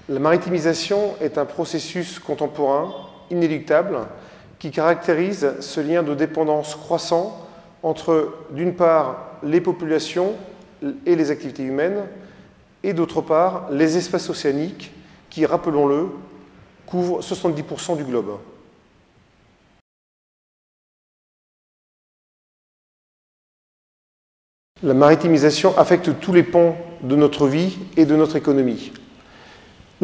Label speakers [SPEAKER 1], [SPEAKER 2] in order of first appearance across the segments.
[SPEAKER 1] La maritimisation est un processus contemporain, inéluctable, qui caractérise ce lien de dépendance croissant entre, d'une part, les populations et les activités humaines, et d'autre part, les espaces océaniques qui, rappelons-le, couvrent 70% du globe. La maritimisation affecte tous les pans de notre vie et de notre économie.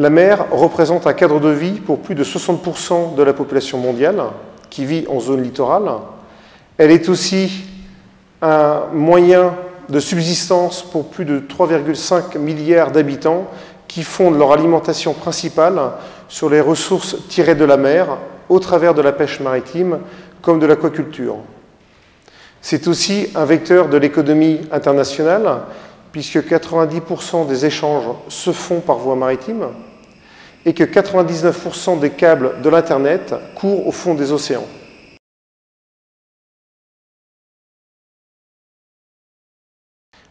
[SPEAKER 1] La mer représente un cadre de vie pour plus de 60% de la population mondiale qui vit en zone littorale. Elle est aussi un moyen de subsistance pour plus de 3,5 milliards d'habitants qui fondent leur alimentation principale sur les ressources tirées de la mer au travers de la pêche maritime comme de l'aquaculture. C'est aussi un vecteur de l'économie internationale, puisque 90% des échanges se font par voie maritime et que 99% des câbles de l'Internet courent au fond des océans.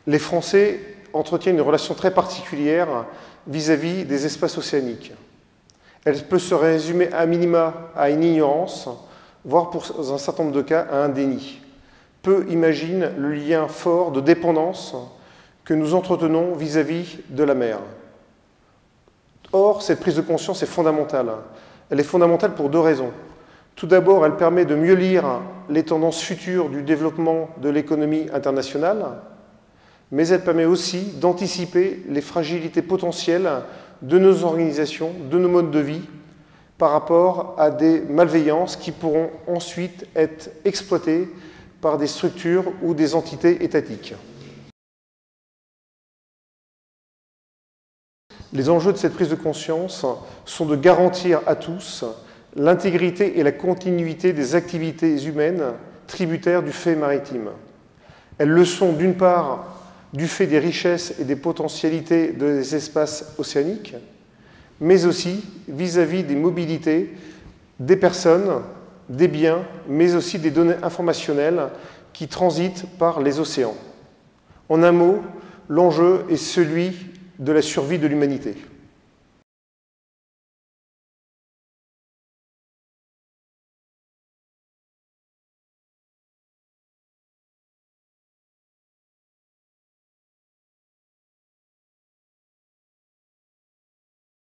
[SPEAKER 1] Les Français entretiennent une relation très particulière vis-à-vis des espaces océaniques. Elle peut se résumer à minima à une ignorance, voire pour un certain nombre de cas à un déni. Peu imaginent le lien fort de dépendance que nous entretenons vis-à-vis de la mer. Or, cette prise de conscience est fondamentale. Elle est fondamentale pour deux raisons. Tout d'abord, elle permet de mieux lire les tendances futures du développement de l'économie internationale, mais elle permet aussi d'anticiper les fragilités potentielles de nos organisations, de nos modes de vie, par rapport à des malveillances qui pourront ensuite être exploitées par des structures ou des entités étatiques. Les enjeux de cette prise de conscience sont de garantir à tous l'intégrité et la continuité des activités humaines tributaires du fait maritime. Elles le sont d'une part du fait des richesses et des potentialités des espaces océaniques, mais aussi vis-à-vis des mobilités des personnes, des biens, mais aussi des données informationnelles qui transitent par les océans. En un mot, l'enjeu est celui de la survie de l'humanité.